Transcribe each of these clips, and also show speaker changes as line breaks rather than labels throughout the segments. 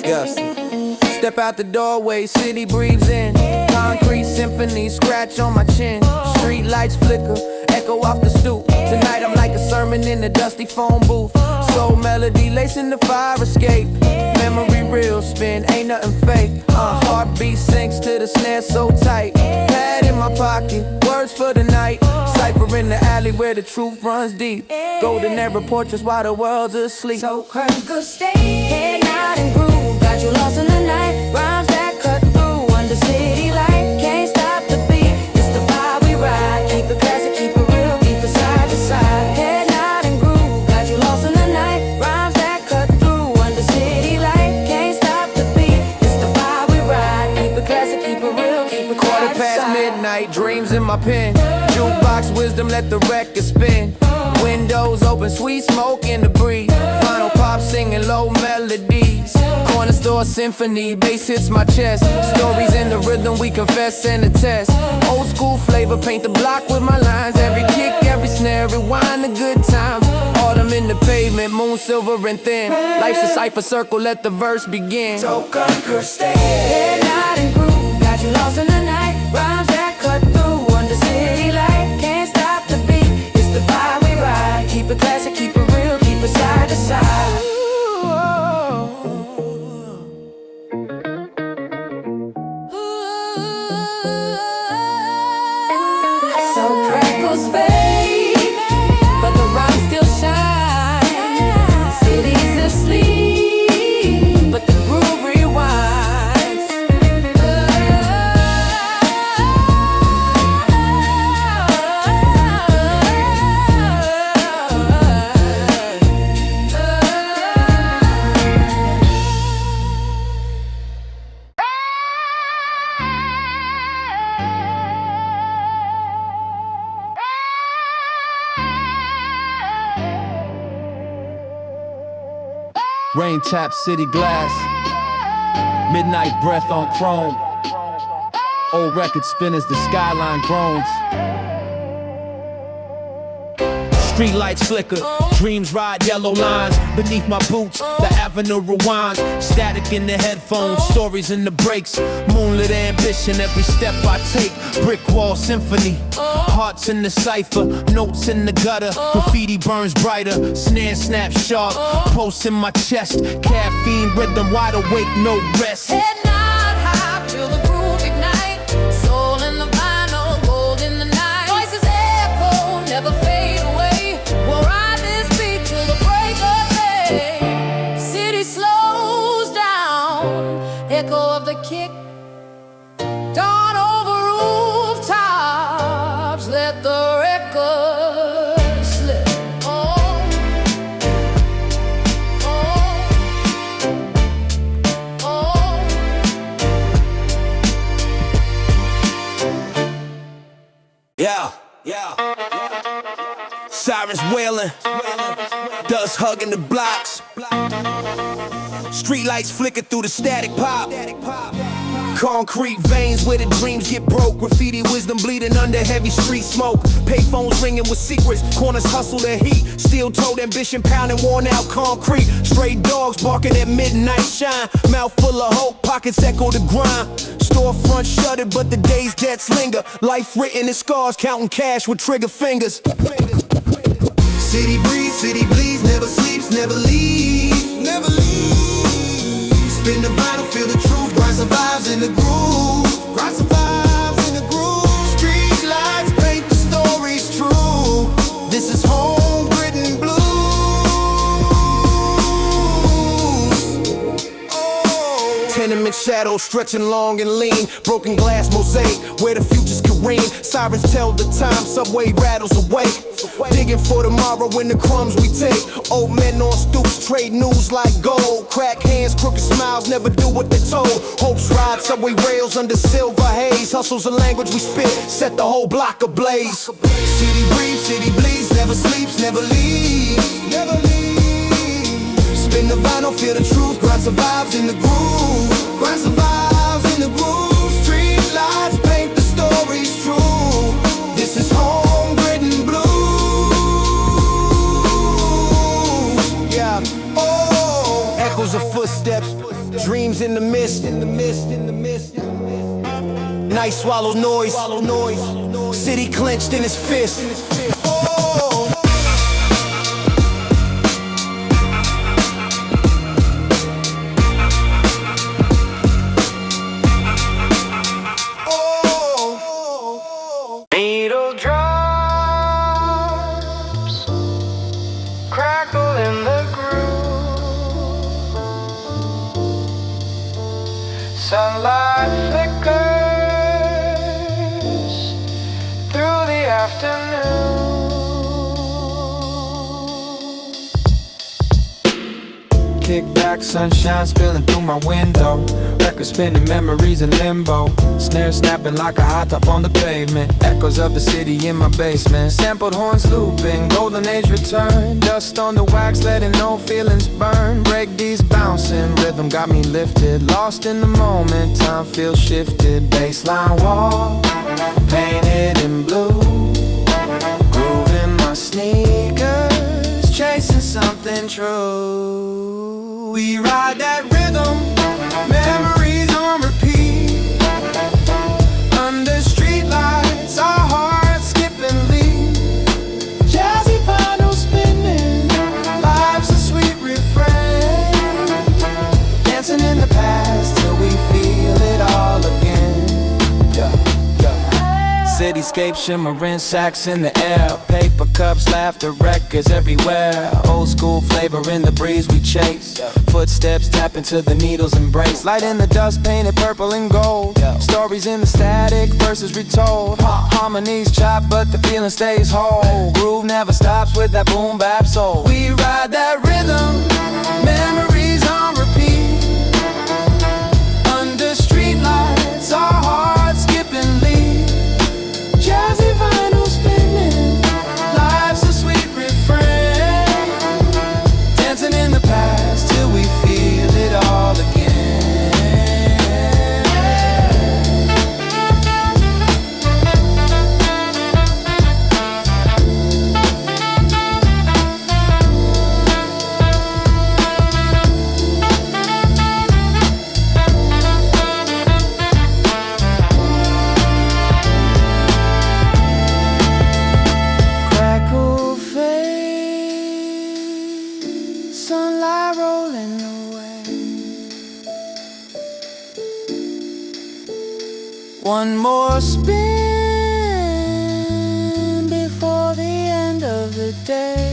Step out the doorway, city breathes in. Concrete symphony, scratch on my chin. Street lights flicker, echo off the stoop. Tonight I'm like a sermon in a dusty phone booth. Soul melody lacing the fire escape. Memory real spin, ain't nothing fake. Heartbeat sinks to the snare so tight. Pad in my pocket, words for the night. Cypher in the alley where the truth runs deep. Golden era portraits while the world's asleep.
So curtain could stay, head nod and groove. Got you lost in the night, rhymes that cut through. Under city light, can't stop the beat. It's the vibe we ride, keep it classic, keep it real, keep it side to side. Head nod and groove, got you lost in the night, rhymes that cut through. Under city light, can't stop the beat. It's the vibe we ride, keep it classic, keep it real, keep it
Quarter past midnight, dreams in my pen. Jukebox wisdom, let the record spin. Windows open, sweet smoke in the breeze. Final pop singing low melodies. Corner store symphony, bass hits my chest. Stories in the rhythm, we confess and attest. Old school flavor, paint the block with my lines. Every kick, every snare, rewind the good times. Autumn in the pavement, moon silver and thin. Life's a cipher circle, let the verse begin.
So conquer, stay, head nod and groove. Got you lost in the night, rhymes that cut through. Under city light, can't stop the beat. It's the vibe we ride, keep it classic, keep it real, keep it side to side. So crackles fade, but the rhymes still shine. Cities asleep, but the groove rewinds.
Rain tap city glass, midnight breath on chrome. Old record spinners, the skyline groans. Street lights flicker, dreams ride yellow lines. Beneath my boots, the avenue rewinds. Static in the headphones, stories in the brakes. Moonlit ambition, every step I take. Brick wall symphony, hearts in the cipher. Notes in the gutter, graffiti burns brighter. Snare snap sharp, pulse in my chest. Caffeine rhythm, wide awake, no rest.
Head nod high, feel the groove ignite. Soul in the vinyl, gold in the night. Voices echo, never fade away. We'll ride this beat till the break of day. City slows down, echo of the kick. Dawn over rooftops, let the record slip. Oh, oh, oh.
Yeah. Sirens wailing, dust hugging the blocks. Streetlights flicker through the static pop. Concrete veins where the dreams get broke. Graffiti wisdom bleeding under heavy street smoke. Payphones ringing with secrets, corners hustle their heat. Steel-toed ambition pounding worn out concrete. Stray dogs barking at midnight shine. Mouth full of hope, pockets echo the grind. Storefront shuttered but the day's debts linger. Life written in scars, counting cash with trigger fingers. City bleeds, never sleeps, never leaves. Spin the vinyl, feel the truth, grind survives in the groove. Street lights paint the stories true. This is home, written blues. Tenement shadows stretching long and lean. Broken glass mosaic where the futures careen. Sirens tell the time, subway rattles awake. Digging for tomorrow in the crumbs we take. Old men on stoops trade news like gold. Crack hands, crooked smiles, never do what they're told. Hopes ride subway rails under silver haze. Hustle's a language we spit, set the whole block ablaze. City bleeds, never sleeps, never leaves. Spin the vinyl, feel the truth, grind survives in the groove. Street lights paint the stories true. This is home, written blues. Yeah. Oh, Sounds of footsteps, dreams in the mist. Night swallows noise. City clenched in his fist. Oh.
Needle drops crackle in the groove. Sunlight flickers through the afternoon. Kick back, sunshine spilling through my window. Record spinning, memories in limbo. Snare snapping like a hot top on the pavement. Echoes of the city in my basement. Sampled horns looping, golden age return. Dust on the wax, letting no feelings burn. Break these bouncing, rhythm got me lifted. Lost in the moment, time feels shifted. Baseline wall, painted in blue. Grooving my sneakers, chasing something true. We ride that rhythm, memories on repeat. Under street lights, our hearts skip and lead. Jazzy vinyl spinning, life's a sweet refrain. Dancing in the past till we feel it all again. Cityscape shimmering, sacks in the air. Paper cups, laughter, records everywhere. Old school flavor in the breeze we chase. Footsteps tap into the needle's embrace. Light in the dust, painted purple and gold. Stories in the static, verses retold. Harmonies chopped, but the feeling stays whole. Groove never stops with that boom bap soul. We ride that rhythm, memories on repeat. Under street lights, our hearts skip and lead. Jazzy vinyl spinning, life's a sweet refrain. Dancing in the past till we feel it all again. Crackle fade, sunlight rolling away. One more spin before the end of the day.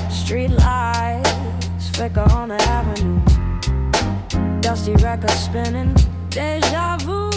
Street lights flicker on the avenue. Dusty records spinning, deja vu.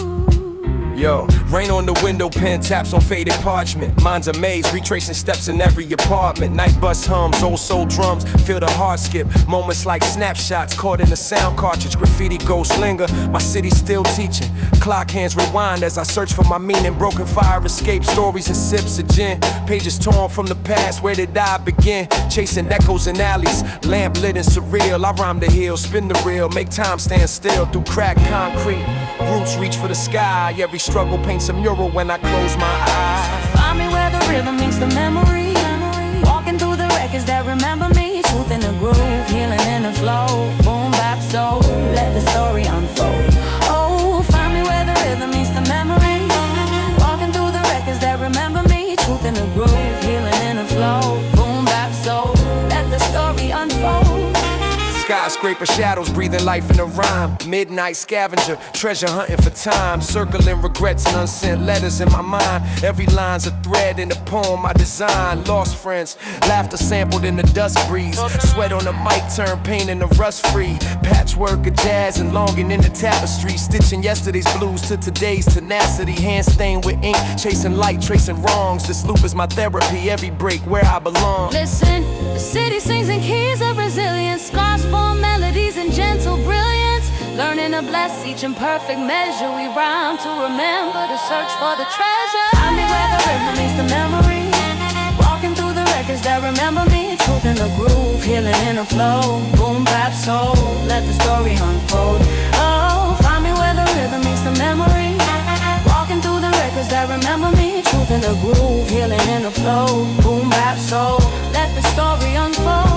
Yo, rain on the window, pen taps on faded parchment. Mind's a maze, retracing steps in every apartment. Night bus hums, old soul drums, feel the heart skip. Moments like snapshots caught in a sound cartridge. Graffiti ghosts linger, my city's still teaching. Clock hands rewind as I search for my meaning. Broken fire escape, stories and sips of gin. Pages torn from the past, where did I begin? Chasing echoes in alleys, lamp lit and surreal. I rhyme the hill, spin the reel, make time stand still through cracked concrete. Roots reach for the sky, every struggle paints a mural when I close my eyes.
Find me where the rhythm meets the memory. Walking through the records that remember me. Truth in the groove, healing in the flow. Boom bap soul, let the story unfold. Oh, find me where the rhythm meets the memory. Walking through the records that remember me. Truth in the groove, healing in the flow. Boom bap soul, let the story unfold.
Skyscraper Scraping shadows, breathing life in a rhyme. Midnight scavenger, treasure hunting for time. Circling regrets and unsent letters in my mind. Every line's a thread in the poem I designed. Lost friends, laughter sampled in the dust breeze. Sweat on the mic turned pain into rust free. Patchwork of jazz and longing in the tapestry. Stitching yesterday's blues to today's tenacity. Hand stained with ink, chasing light, tracing wrongs. This loop is my therapy, every break where I belong.
Listen, the city sings in keys of resilience. Scars form melodies and gentle brilliance. Learning to bless each imperfect measure. We rhyme to remember, to search for the treasure. Find me where the rhythm meets the memory. Walking through the records that remember me. Truth in the groove, healing in the flow. Boom bap soul, let the story unfold. Oh, find me where the rhythm meets the memory. Walking through the records that remember me. Truth in the groove, healing in the flow. Boom bap soul, let the story unfold.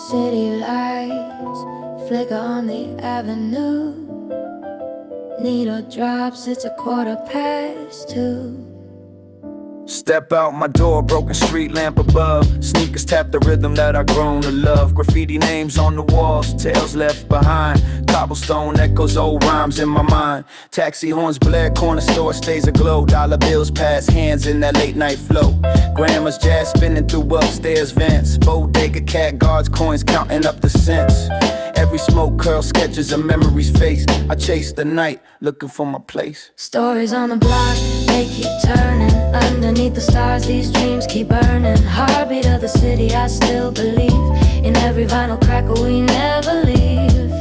City lights flicker on the avenue. Needle drops, it's 2:15.
Step out my door, broken street lamp above. Sneakers tap the rhythm that I've grown to love. Graffiti names on the walls, tales left behind. Cobblestone echoes, old rhymes in my mind. Taxi horns blare, corner store stays aglow. Dollar bills pass hands in that late night flow. Grandma's jazz spinning through upstairs vents. Bodega cat guards, coins counting up the cents. Every smoke curl sketches a memory's face. I chase the night, looking for my place.
Stories on the block, they keep turning. Underneath the stars, these dreams keep burning. Heartbeat of the city, I still believe. In every vinyl cracker, we never leave.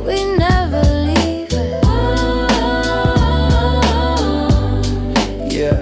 We never leave.
Yeah.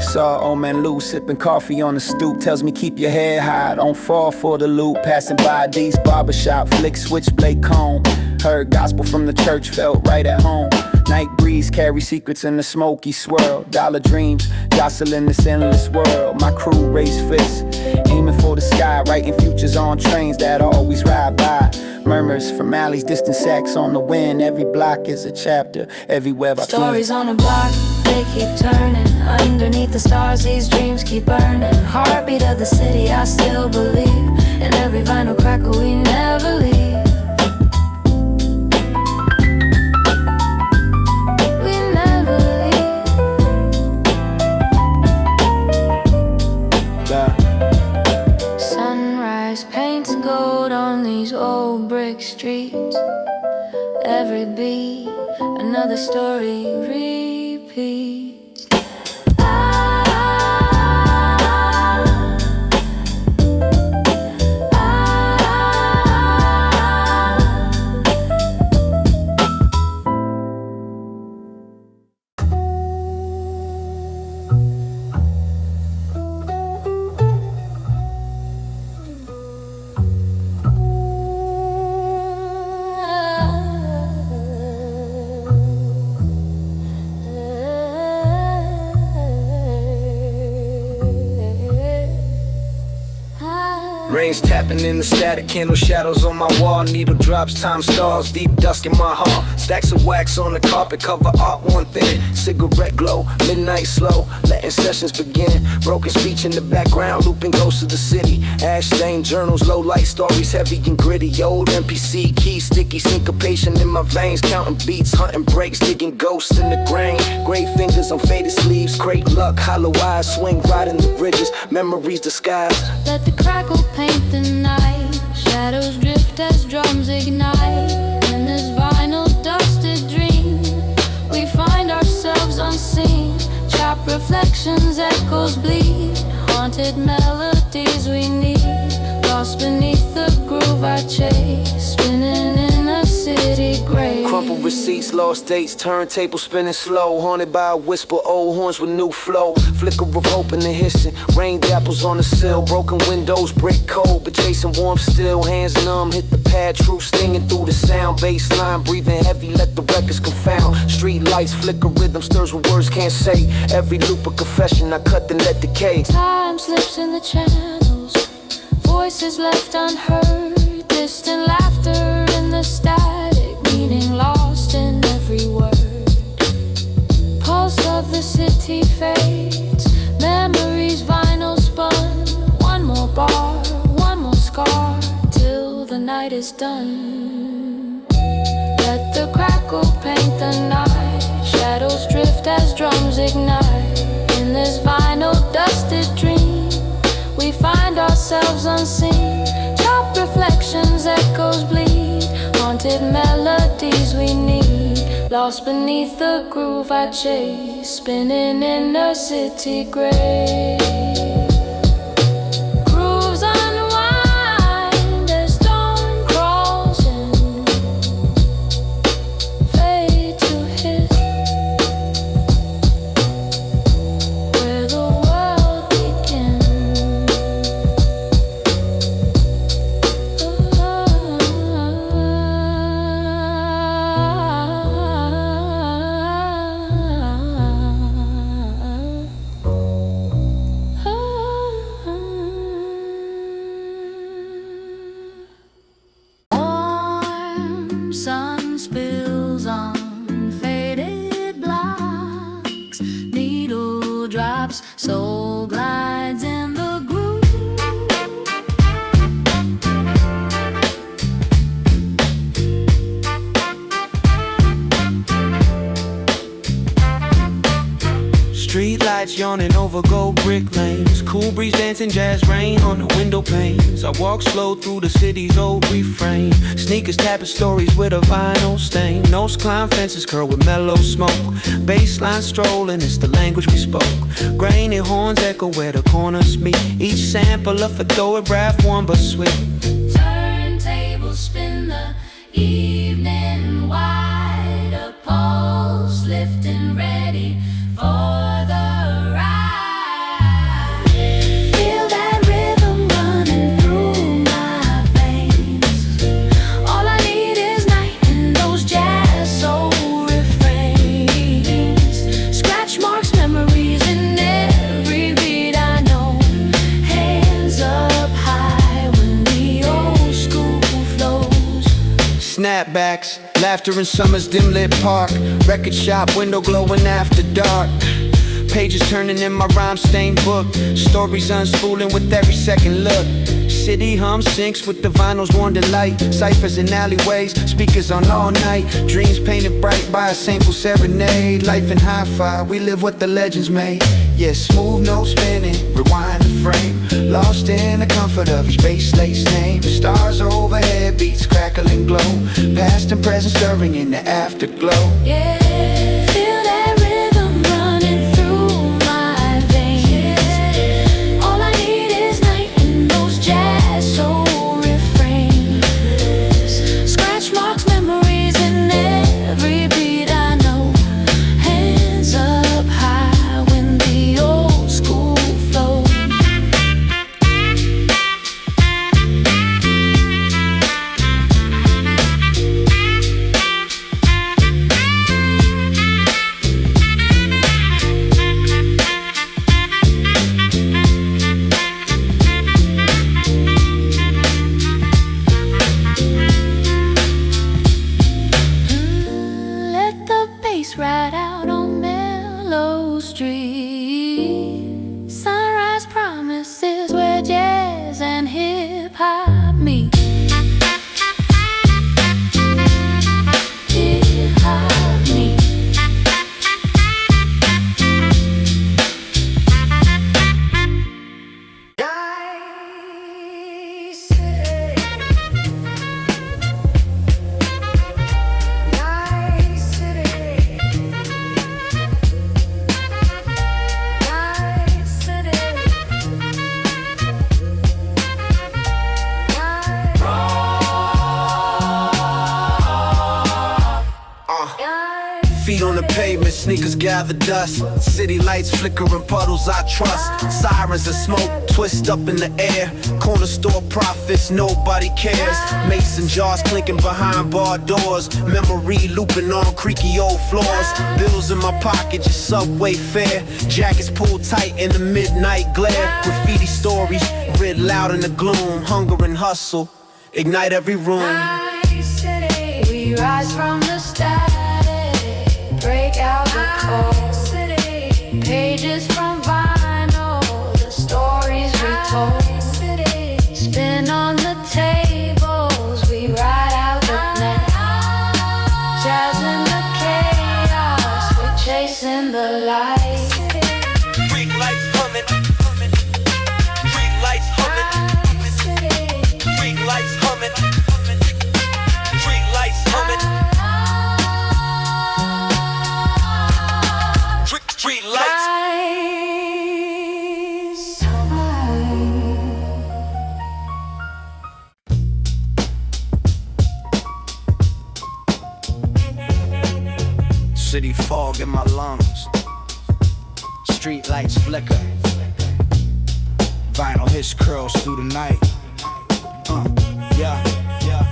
Saw old man Lou sipping coffee on the stoop. Tells me keep your head high, don't fall for the loop. Passing by these barbershop, flick switchblade comb. Heard gospel from the church, felt right at home. Night breeze carry secrets in the smoky swirl. Dollar dreams jostling this endless world. My crew raise fists, aiming for the sky. Writing futures on trains that always ride by. Murmurs from alleys, distant sacks on the wind. Every block is a chapter, every web I find.
Stories on the block, they keep turning. Underneath the stars, these dreams keep burning. Heartbeat of the city, I still believe. In every vinyl cracker, we never leave. Paints gold on these old brick streets. Every beat, another story repeats.
Rain's tapping in the static, candle shadows on my wall. Needle drops, time stalls, deep dusk in my heart. Stacks of wax on the carpet, cover art one thing. Cigarette glow, midnight slow, letting sessions begin. Broken speech in the background, looping ghosts of the city. Ash stained journals, low light stories, heavy and gritty. Old MPC keys, sticky syncopation in my veins. Counting beats, hunting breaks, digging ghosts in the grain. Gray fingers on faded sleeves, crate luck, hollow eyes, swing riding the bridges. Memories disguised.
Let the crackle paint the night. Shadows drift as drums ignite. In this vinyl dusted dream, we find ourselves unseen. Chop reflections, echoes bleed. Haunted melodies we need. Lost beneath the groove I chase. Spinning in a city grave.
couple receipts, lost dates, turntable spinning slow. Haunted by a whisper, old horns with new flow. Flicker of hope in the hissing, rain dapples on the sill. Broken windows, brick cold, but chasing warm still. Hands numb, hit the pad, true stinging through the sound. Bassline, breathing heavy, let the records confound. Street lights, flicker rhythm, stirs what words can't say. Every loop a confession, I cut the net decay.
Time slips in the channels, voices left unheard. Distant laughter in the static, meaning lost in every word. Pulse of the city fades, memories vinyl spun. One more bar, one more scar, till the night is done. Let the crackle paint the night, shadows drift as drums ignite. In this vinyl dusted dream, we find ourselves unseen. Chop reflections, echoes bleed, haunted melodies we need. Lost beneath the groove I chase, spinning in a city gray. Grooves unwind as dawn crawls in, fade to hiss, where the world begins. Warm sun spills on faded blocks, needle drops, soul glides in the groove.
Street lights yawning over gold brick lanes. Cool breeze dancing jazz rain on the window panes. I walk slow through the city's old refrain. Sneakers tapping stories with a vinyl stain. Nose climb fences curled with mellow smoke. Bassline strolling, it's the language we spoke. Grainy horns echo where the corners meet. Each sample a thoroughbred, warm but sweet.
Turntables spin the evening wide, a pulse lifting ready for the ride. Feel that rhythm running through my veins. All I need is night and those jazz soul refrains. Scratch marks, memories in every beat I know. Hands up high when the old school flows.
Snapbacks, laughter in summer's dim lit park. Record shop, window glowing after dark. Pages turning in my rhyme-stained book. Stories unspooling with every second look. City hum syncs with the vinyl's warm delight. Cyphers in alleyways, speakers on all night. Dreams painted bright by a sample serenade. Life in hi-fi, we live what the legends made. Yeah, smooth notes spinning, rewind the frame. Lost in the comfort of each bass lace name. Stars overhead, beats crackle and glow. Past and present stirring in the afterglow.
Yeah, feel that rhythm running through my veins. All I need is night and those jazz soul refrains. Scratch marks, memories in every beat I know. Hands up high when the old school flows.
sneakers gather dust. City lights flickering puddles I trust. Sirens and smoke twist up in the air. Corner store profits, nobody cares. Mason jars clinking behind bar doors. Memory looping on creaky old floors. Bills in my pocket, just subway fare. Jackets pulled tight in the midnight glare. Graffiti stories read loud in the gloom. Hunger and hustle ignite every room.
My city, we rise from the static, break out the cold city. Pages from vinyl, the stories retold. Spin on the tables, we ride out the net. Jazz in the chaos, we're chasing the light.
Street lights humming, street lights humming, street lights humming, street lights humming, street lights. City fog in my lungs. Street lights flicker. Vinyl hits curls through the night. Yeah.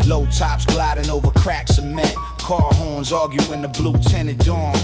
Low tops gliding over cracked cement. Car horns argue in the blue tinted dawn.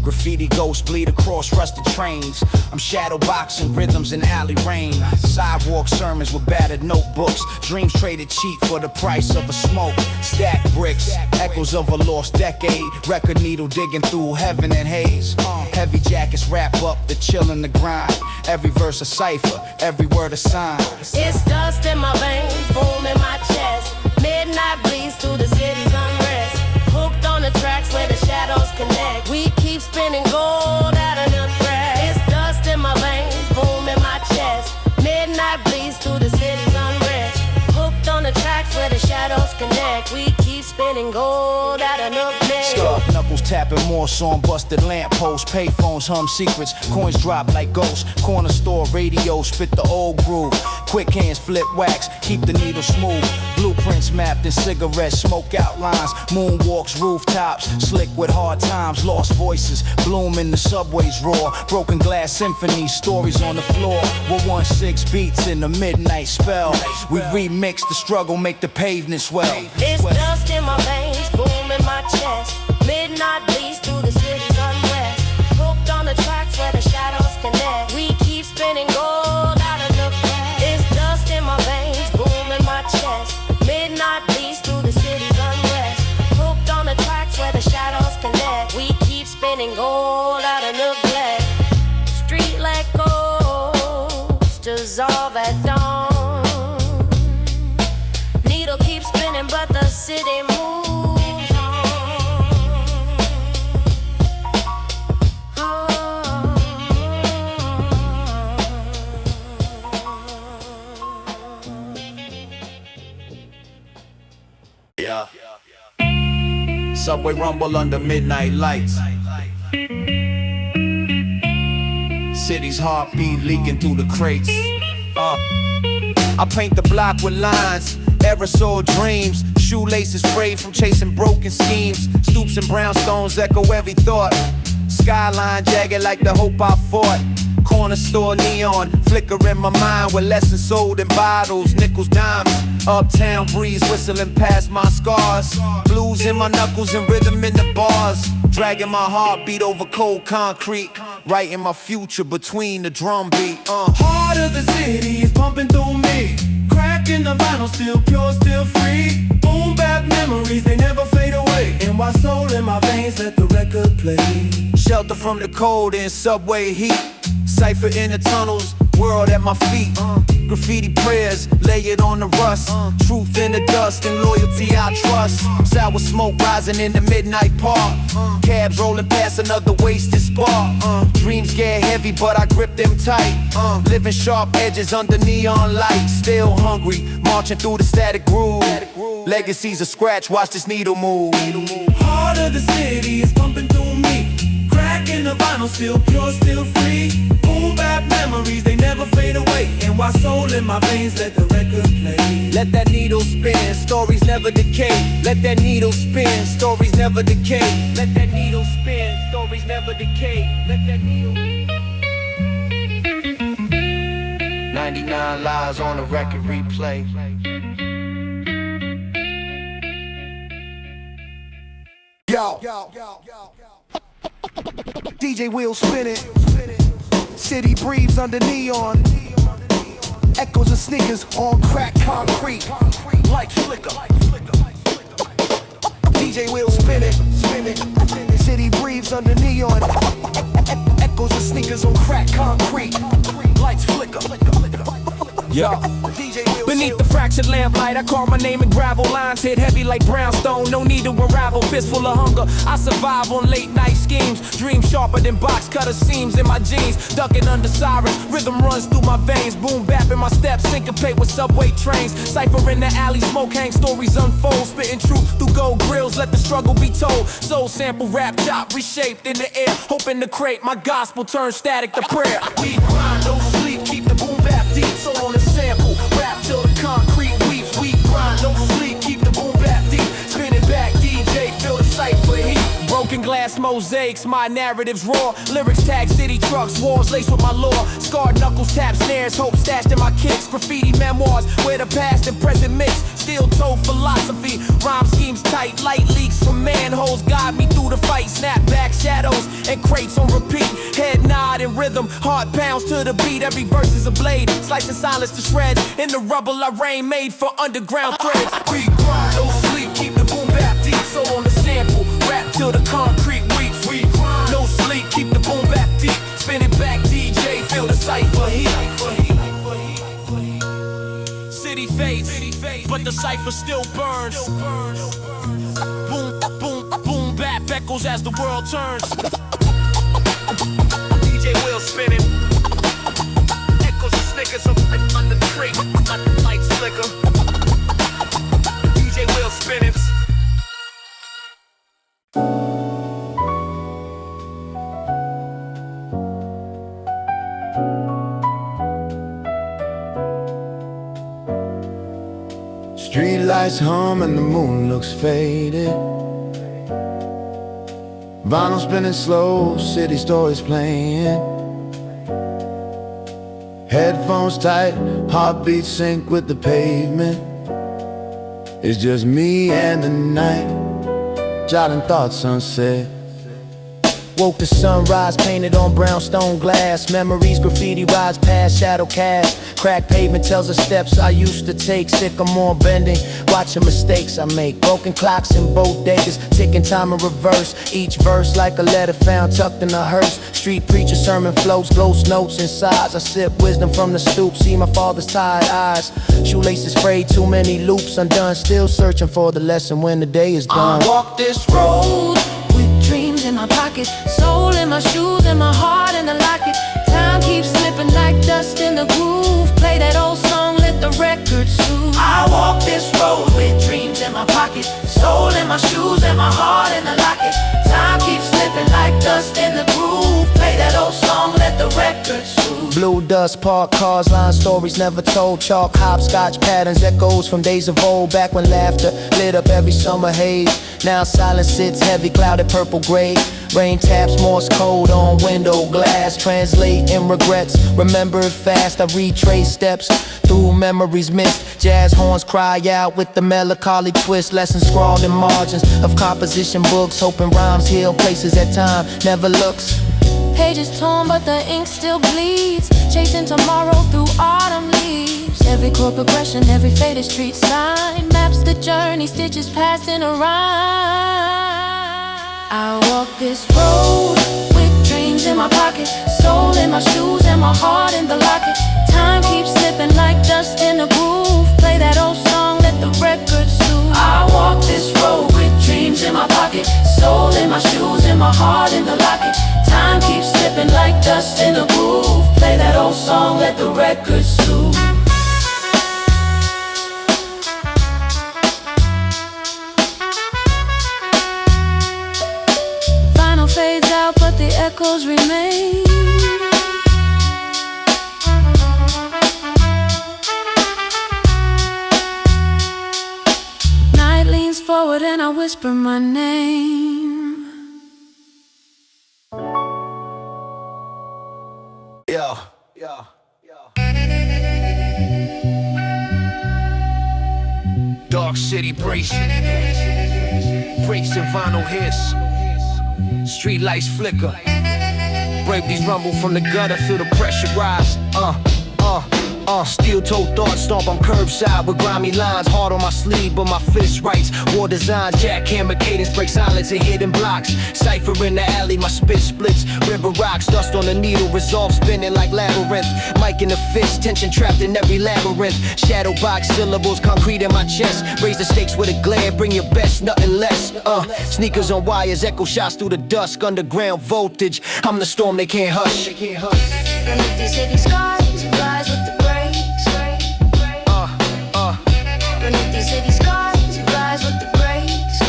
Graffiti ghosts bleed across rusted trains. I'm shadow boxing rhythms in alley rain. Sidewalk sermons with battered notebooks. Dreams traded cheap for the price of a smoke. Stacked bricks, echoes of a lost decade. Record needle digging through heaven and haze. Heavy jackets wrap up the chill and the grind. Every verse a cipher, every word a sign.
It's dust in my veins, boom in my chest. Midnight bleeds through the city's unrest. Hooked on the tracks where the shadows connect. We keep spinning gold out of the thread. It's dust in my veins, boom in my chest. Midnight bleeds through the city's unrest. Hooked on the tracks where the shadows connect. We keep spinning gold out of the thread.
Scarf knuckles tapping Morse on busted lampposts. Payphones hum secrets, coins drop like ghosts. Corner store radio spit the old groove. Quick hands flip wax, keep the needle smooth. Blueprints mapped in cigarettes, smoke outlines. Moonwalks, rooftops, slick with hard times. Lost voices, bloom in the subways roar. Broken glass symphonies, stories on the floor. We're 1-6 beats in the midnight spell. We remix the struggle, make the pavement swell.
It's dust in my veins, boom in my chest. Midnight bleeds through the city's unrest. Hooked on the tracks where the shadows connect. We keep spinning gold out of the past. It's dust in my veins, boom in my chest. Midnight bleeds through the city's unrest. Hooked on the tracks where the shadows connect. We keep spinning gold out of neglect. Street like ghosts dissolve at dawn. Needle keeps spinning but the city moves on.
Yeah. Subway rumble under midnight lights. City's heartbeat leaking through the crates. I paint the block with lines, aerosol dreams. Shoelaces frayed from chasing broken schemes. Stoops and brownstones echo every thought. Skyline jagged like the hope I fought. Corner store neon, flicker in my mind with lessons sold in bottles, nickels, dimes. Uptown breeze whistling past my scars. Blues in my knuckles and rhythm in the bars. Dragging my heartbeat over cold concrete. Writing my future between the drum beat.
Heart of the city is pumping through me. Cracking the vinyl, still pure, still free. Boom bap memories, they never fade away. And while soul in my veins, let the record play.
Shelter from the cold in subway heat. Cypher in the tunnels, world at my feet. Graffiti prayers, lay it on the rust. Truth in the dust and loyalty I trust. Sour smoke rising in the midnight park. Cabs rolling past another wasted spark. Dreams get heavy but I grip them tight. Living sharp edges under neon lights. Still hungry, marching through the static groove. Legacies of scratch, watch this needle move.
Heart of the city is pumping through me. Cracking the vinyl, still pure, still free. Boom bap memories, they never fade away. And while soul in my veins, let the record play.
Let that needle spin, stories never decay. Let that needle spin, stories never decay. Let that needle spin, stories
never decay. Let that needle.
99 lives on the record replay.
Yo, DJ wheel spinning. City breathes under neon. Echoes of sneakers on cracked concrete. Lights flicker. DJ wheel spinning. City breathes under neon. Echoes of sneakers on cracked concrete. Lights flicker.
Yeah.
DJ wheel
Beneath the fractured lamplight, I call my name in gravel. Lines hit heavy like brownstone, no need to unravel. Fist full of hunger, I survive on late night schemes. Dream sharper than box cutter seams in my jeans. Ducking under sirens, rhythm runs through my veins. Boom bap in my steps, syncopate with subway trains. Cypher in the alley, smoke hang, stories unfold. Spitting truth through gold grills, let the struggle be told. Soul sample, rap chop, reshaped in the air. Hoping to create my gospel, turn static to prayer.
We grind, no sleep, keep the boom bap deep. So on the sample, rap till the concrete weeps. We grind, no sleep, keep the boom bap deep. Spin it back, DJ, feel the cypher heat.
Broken glass mosaics, my narratives raw. Lyrics tag city trucks, walls laced with my lore. Scarred knuckles, tap snares, hope stashed in my kicks. Graffiti memoirs, where the past and present mix. Steel-toed philosophy, rhyme schemes tight. Light leaks from manholes, guide me through the fight. Snap back shadows and crates on repeat. Head nod in rhythm, heart pounds to the beat. Every verse is a blade, slicing silence to shreds. In the rubble I rain, made for underground threads.
We grind, no sleep, keep the boom bap deep. So on the sample, rap till the concrete weeps. We grind, no sleep, keep the boom bap deep. Spin it back, DJ, feel the cypher heat.
City fades, but the cypher still burns. Boom, boom, boom bap echoes as the world turns.
DJ wheel spinning. Echoes of Snickers on the tree. Lights flicker. DJ wheel spinning.
Street lights hum and the moon looks faded. Vinyl spinning slow, city stories playing. Headphones tight, heartbeat sync with the pavement. It's just me and the night, jotting thoughts sunset. Woke to sunrise, painted on brownstone glass. Memories, graffiti rides past, shadow cast. Cracked pavement tells the steps I used to take. Sycamore bending, watching mistakes I make. Broken clocks and bodegas, ticking time in reverse. Each verse like a letter found tucked in a hearse. Street preacher sermon floats, ghost notes and sighs. I sip wisdom from the stoop, see my father's tired eyes. Shoelaces frayed, too many loops undone. Still searching for the lesson when the day is done.
I walk this road with dreams in my pocket, soul in my shoes and my heart in the locket. Time keeps slipping like dust in the groove. Play that old song, let the record soothe. I walk this road with dreams in my pocket, soul in my shoes and my heart in the locket. Time keeps slipping like dust in the groove. Play that old song, let the record soothe.
Blue dust, parked cars, line stories never told. Chalk, hopscotch patterns, echoes from days of old. Back when laughter lit up every summer haze. Now silence sits heavy, clouded purple gray. Rain taps Morse code on window glass. Translate in regrets, remember it fast. I retrace steps through memories missed. Jazz horns cry out with the melancholy twist. Lessons scrawled in margins of composition books. Hoping rhymes heal places that time never looks.
Pages torn but the ink still bleeds. Chasing tomorrow through autumn leaves. Every chord progression, every faded street sign maps the journey, stitches past in a rhyme. I walk this road with dreams in my pocket, soul in my shoes and my heart in the locket. Time keeps slipping like dust in a groove. Play that old song, let the record soothe. I walk this road with dreams in my pocket, soul in my shoes and my heart in the locket. Time keeps slipping like dust in a groove. Play that old song, let the record soothe. Vinyl fades out but the echoes remain. Night leans forward and I whisper my name.
Dark City breaks and vinyl hits. Street lights flicker. Brave these rumble from the gutter, feel the pressure rise. Steel-toed thoughts stomp on curbside with grimy lines. Hard on my sleeve, but my fist writes. War design, jackhammer cadence, break silence and hidden blocks. Cypher in the alley, my spit splits. River rocks, dust on the needle, resolve spinning like labyrinth. Mic in the fist, tension trapped in every labyrinth. Shadow box, syllables, concrete in my chest. Raise the stakes with a glare, bring your best, nothing less. Sneakers on wires, echo shots through the dusk. Underground voltage, I'm the storm they can't hush.
Beneath these city skies, you rise with the breaks. Beneath these city skies, you rise with the breaks.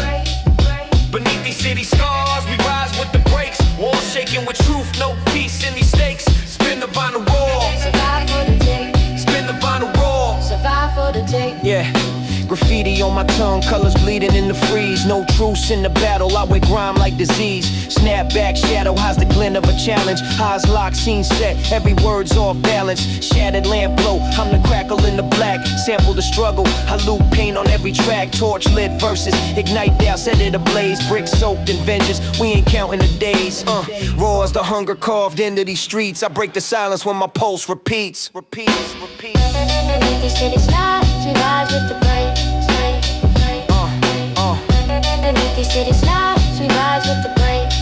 Beneath these city scars, we rise with the breaks. Walls shaking with truth, no peace in these stakes. Spin the vinyl wall,
Survive for the day,
spin the vinyl wall.
survive for the day.
Yeah, graffiti on my tongue, colors bleeding in the freeze. No truce in the battle, I wear grime like disease. Snap back, shadow, highs the glint of a challenge. Highs locked, scene set, every word's off balance. Shattered lamp glow, I'm the crackle in the black. Sample the struggle, I loop paint on every track. Torch lit verses, ignite down, set it ablaze. Bricks soaked in vengeance, we ain't counting the days. Raw as the hunger carved into these streets. I break the silence when my pulse repeats.
Beneath these city skies, we rise with the breaks. Beneath these city skies, we rise with the breaks.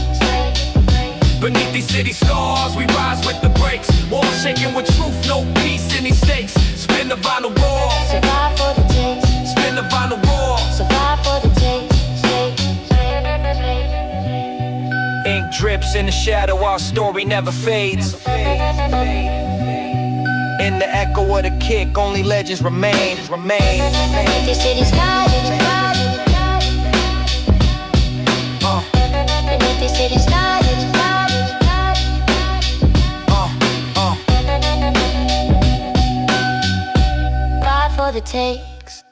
Beneath these city scars, we rise with the breaks. Walls shaking with truth, no peace in these stakes. Spin the vinyl wall,
Survive for the day,
spin the vinyl wall.
survive for the day.
Ink drips in the shadow, our story never fades. In the echo of the kick, only legends remain.
Beneath these city skies, beneath these city skies. Survive for the takes.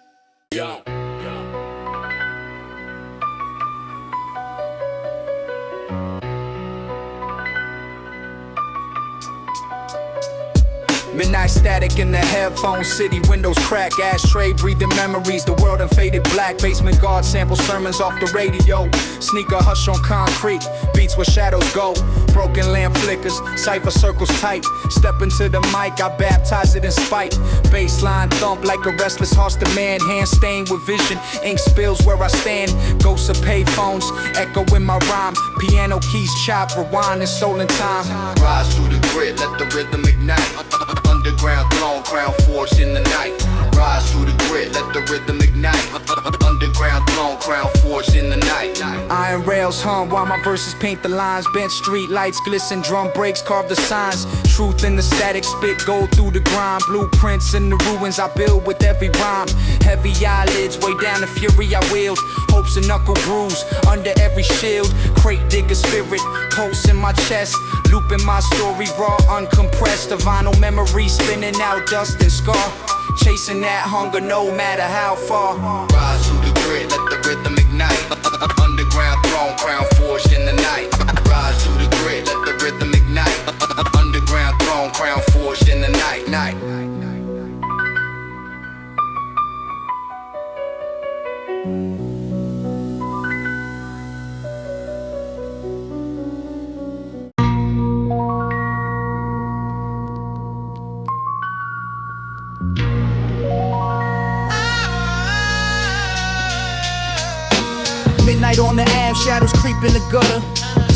Midnight static in the headphones, city windows crack. Ashtray breathing memories, the world done faded black. Basement guard sample sermons off the radio. Sneaker hush on concrete, beats where shadows go. Broken lamp flickers, cipher circles tight. Step into the mic, I baptize it in spite. Bassline thump like a restless heart's demand. Hand stained with vision, ink spills where I stand. Ghosts of payphones, echo in my rhyme. Piano keys chop, rewind in stolen time.
Rise through the grid, let the rhythm ignite. Underground throne, crown forged in the night. Rise through the grid, let the rhythm ignite. Underground throne, crown forged in the night.
Iron rails hum while my verses paint the lines. Bent street lights glisten, drum breaks carve the signs. Truth in the static, spit gold through the grime. Blueprints in the ruins I build with every rhyme. Heavy eyelids weigh down the fury I wield. Hopes and knuckle bruise under every shield. Crate digger spirit, pulse in my chest. Looping my story raw, uncompressed. A vinyl memory spinning out dust and scar. Chasing that hunger no matter how far.
Rise through the grid, let the rhythm ignite. Underground throne, crown forged in the night. Rise through the grid, let the rhythm ignite. Underground throne, crown forged in the night.
Midnight on the Ave, shadows creep in the gutter.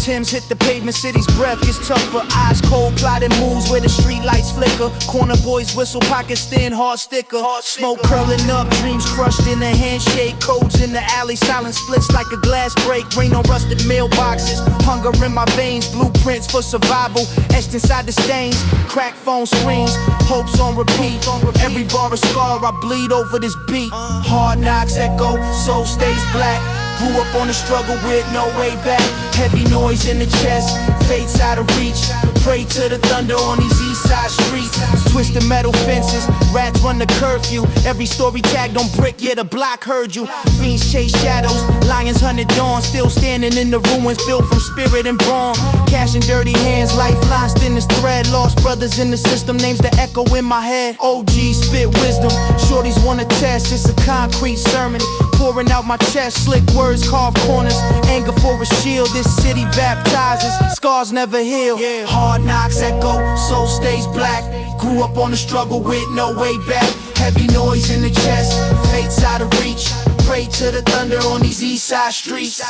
Timbs hit the pavement, city's breath gets tougher. Eyes cold, plotting moves where the street lights flicker. Corner boys whistle, pockets thin, hard sticker. Smoke curling up, dreams crushed in a handshake. Codes in the alley, silence splits like a glass break. Rain on rusted mailboxes, hunger in my veins. Blueprints for survival, etched inside the stains. Crack phone screens, hopes on repeat. Every bar a scar, I bleed over this beat. Hard knocks echo, soul stays black. Grew up on the struggle with no way back. Heavy noise in the chest, fate's out of reach. Pray to the thunder on these east side streets. Twisted metal fences, rats run the curfew. Every story tagged on brick, yeah, the block heard you. Fiends chase shadows, lions hunted dawn. Still standing in the ruins, built from spirit and brawn. Cash in dirty hands, lifelines thin as thread. Lost brothers in the system, names that echo in my head. OG spit wisdom, shorties wanna test. It's a concrete sermon, pouring out my chest. Slick words, carved corners, anger for a shield. This city baptizes, scars never heal. Hard knocks echo, soul stays black. Grew up on the struggle with no way back. Heavy noise in the chest, fate's out of reach. Pray to the thunder on these east side streets.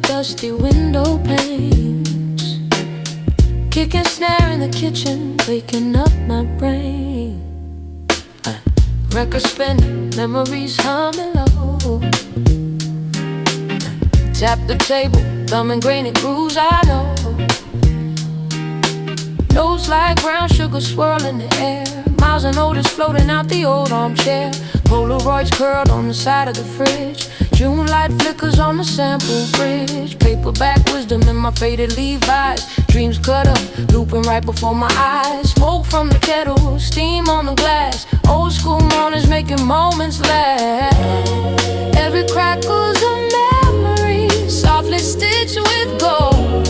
Dusty window panes, kick and snare in the kitchen, waking up my brain. Record spinning, memories humming low. Tap the table, thumb and grainy grooves I know. Notes like brown sugar swirl in the air. Miles and odors floating out the old armchair. Polaroids curled on the side of the fridge. June light flickers on the sample bridge. Paperback wisdom in my faded Levi's. Dreams cut up, looping right before my eyes. Smoke from the kettle, steam on the glass. Old school mornings making moments last. Every crackle's a memory, softly stitched with gold.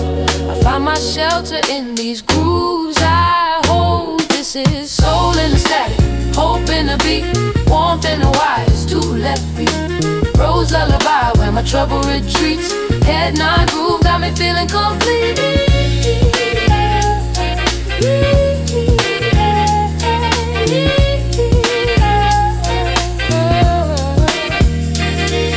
I find my shelter in these grooves I hold. This is soul in the static, hope in the beat, warmth in the wires, two left feet. Rose lullaby where my trouble retreats. Head nod groove got me feeling complete.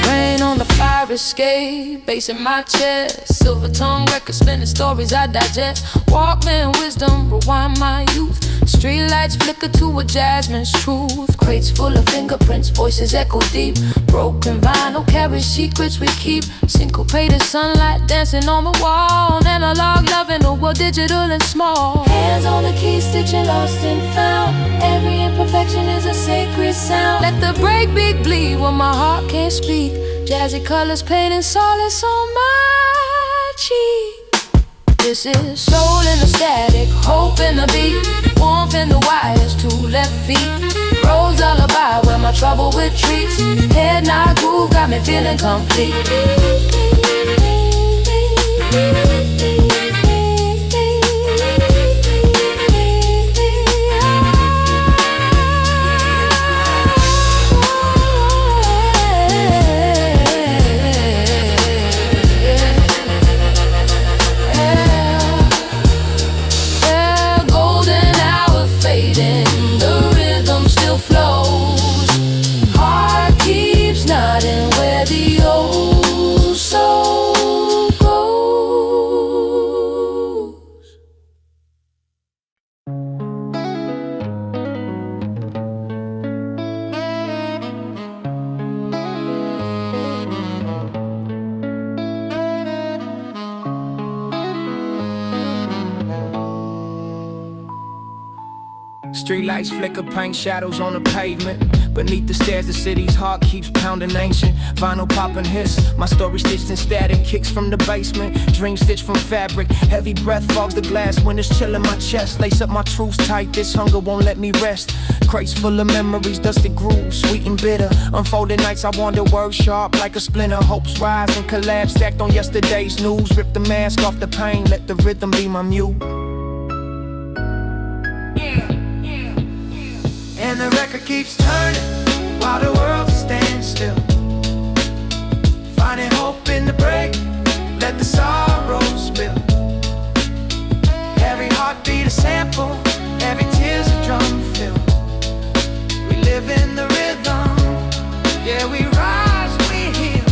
Rain on the fire escape, bass in my chest. Silver tongue record spinning stories I digest. Walkman wisdom, rewind my youth. Street lights flicker to a jasmine's truth. Crates full of fingerprints, voices echo deep. Broken vinyl carries secrets we keep. Syncopated sunlight dancing on the wall. Analog love in the world, digital and small. Hands on the key, stitching lost and found. Every imperfection is a sacred sound. Let the breakbeat bleed when my heart can't speak. Jazzy colors painting solace on my cheek. This is soul in the static, hope in the beat, warmth in the wires, two left feet. Rose lullaby where my trouble retreats. Head nod groove got me feeling complete.
Streetlights flicker, paint shadows on the pavement. Beneath the stairs, the city's heart keeps pounding ancient. Vinyl popping hiss, my story stitched in static. Kicks from the basement, dreams stitched from fabric. Heavy breath fogs the glass when it's chill in my chest. Lace up my truths tight, this hunger won't let me rest. Crates full of memories, dusty grooves, sweet and bitter. Unfolding nights I wander, words sharp like a splinter. Hopes rise and collapse, stacked on yesterday's news. Rip the mask off the pain, let the rhythm be my muse.
And the record keeps turning while the world stands still. Finding hope in the break, let the sorrow spill. Every heartbeat a sample, every tear's a drum fill. We live in the rhythm, yeah, we rise, we heal.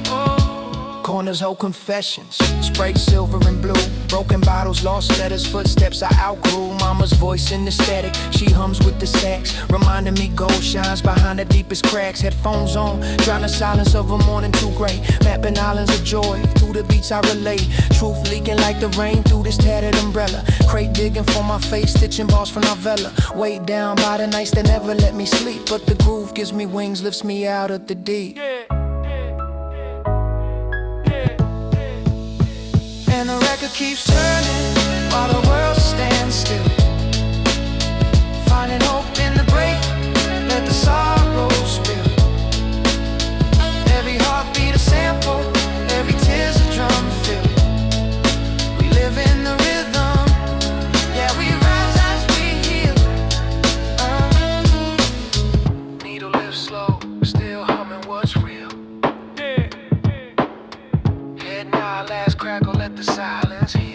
Oh.
Wonders hold confessions, sprayed silver and blue. Broken bottles, lost letters, footsteps I outgrew. Mama's voice in the static, she hums with the sax, reminding me gold shines behind the deepest cracks. Headphones on, drown the silence of a morning too gray. Mapping islands of joy, through the beats I relate. Truth leaking like the rain through this tattered umbrella. Crate digging for my face, stitching bars for novella. Weighed down by the nights that never let me sleep, but the groove gives me wings, lifts me out of the deep. And the record keeps turning while the world stands still. Finding hope in the break, let the sorrow spill. Every heartbeat a sample, every tear's a drum fill. We live in the rhythm, yeah, we rise as we heal. Needle lifts slow, still humming what's real. Head nod, last crackle, let the silence heal.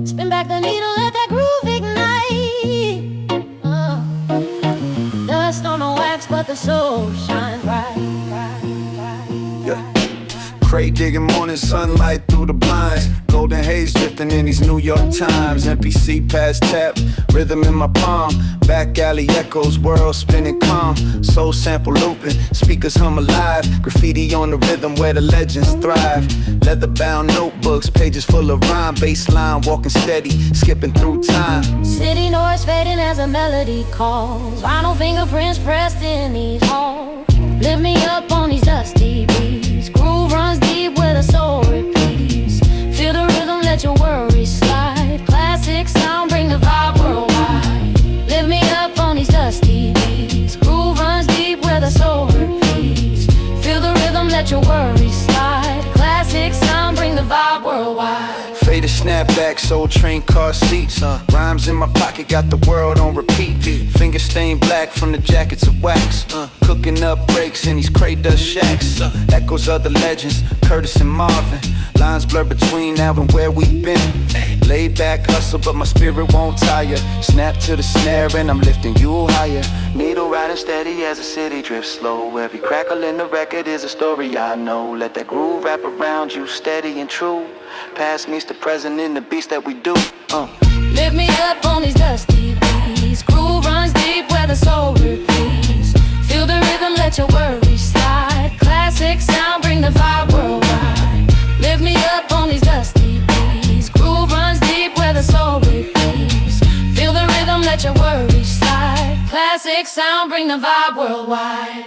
Spin back the needle, let that groove ignite. Dust on the wax, but the soul shines bright.
Yeah. Crate digging morning sunlight through the blinds. Golden haze drifting in these New York Times. NPC past tap, rhythm in my palm. Back alley echoes, world spinning calm. Soul sample looping, speakers hum alive. Graffiti on the rhythm where the legends thrive. Leather bound notebooks, pages full of rhyme. Bassline walking steady, skipping through time.
City noise fading as a melody calls. Vinyl fingerprints pressed in these halls. Lift me up on these dusty beats. Groove runs deep where the soul repeats. Feel the rhythm, let your worries slide. Classic sound, bring the vibe worldwide. Lift me up on these dusty beats. Groove runs deep where the soul repeats. Feel the rhythm, let your worries slide. Classic sound, bring the vibe worldwide.
Faded snapback, soul train car seats. Rhymes in my pocket, got the world on repeat. Fingers stained black from the jackets of wax. Cooking up breaks in these crate dust shacks. Echoes of the legends, Curtis and Marvin. Lines blur between now and where we've been. Laid back hustle, but my spirit won't tire. Snap to the snare and I'm lifting you higher. Needle riding steady as the city drifts slow. Every crackle in the record is a story I know. Let that groove wrap around you, steady and true. Past meets the present in the beats that we do.
Lift me up on these dusty beats. Groove runs deep where the soul repeats. Feel the rhythm, let your worries slide. Classic sound, bring the vibe worldwide. Lift me up on these dusty beats. Groove runs deep where the soul repeats. Feel the rhythm, let your worries slide. Classic sound, bring the vibe worldwide.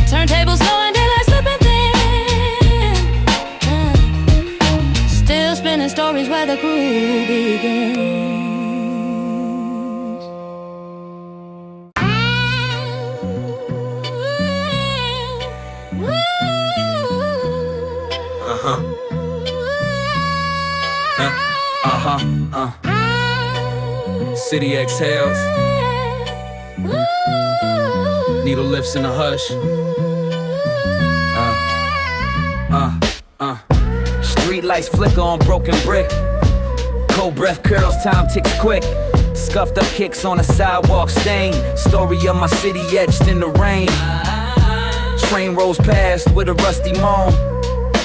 Turntables going, daylight slipping thin. Still spinning stories where the groove begins.
City exhales. Needle lifts in the hush. Street lights flicker on broken brick. Cold breath curls, time ticks quick. Scuffed up kicks on a sidewalk stain. Story of my city etched in the rain. Train rolls past with a rusty moan.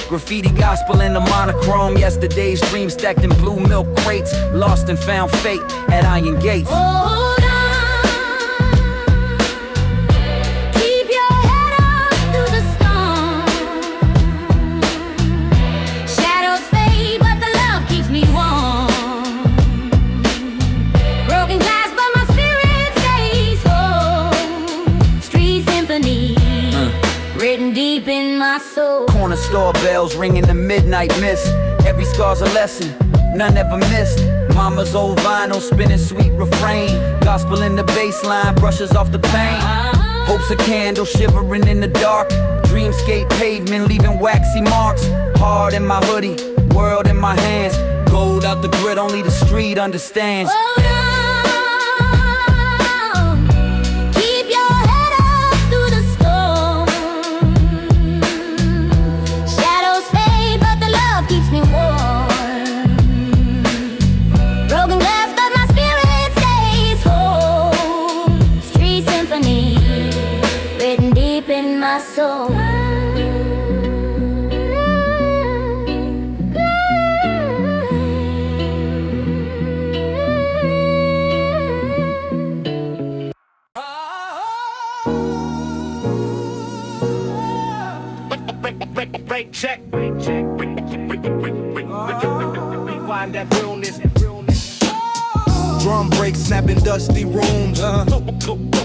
Graffiti gospel in the monochrome. Yesterday's dreams stacked in blue milk crates. Lost and found fate at iron gates.
Hold on. Keep your head up through the storm. Shadows fade, but the love keeps me warm. Broken glass, but my spirit stays whole.
Corner store bells ringing the midnight mist. Every scar's a lesson, none ever missed. Mama's old vinyl spinning sweet refrain. Gospel in the bassline brushes off the pain. Hopes a candle shivering in the dark. Dreamscape pavement leaving waxy marks. Heart in my hoodie, world in my hands. Gold out the grid, only the street understands.
Keep your head up through the storm. Shadows fade, but the love keeps me warm. Broken glass, but my spirit stays whole. Street symphony, written deep in my soul.
Break check. Rewind that realness.
Drum breaks snapping dusty rooms.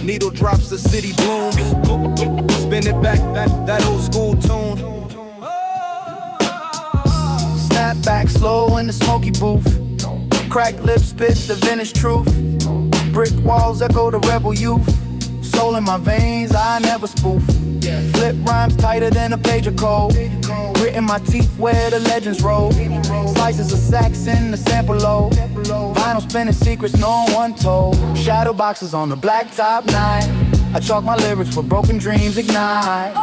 Needle drops, the city blooms. Spin it back, that old school tune. Snap back slow in the smoky booth. Cracked lips spit the vintage truth. Brick walls echo the rebel youth. Soul in my veins, I never spoof. Flip rhymes tighter than a page of code. Gritting my teeth where the legends roll. Slices of sax in the sample low. Vinyl spinning secrets no one told. Shadow boxes on the blacktop night. I chalk my lyrics where broken dreams ignite.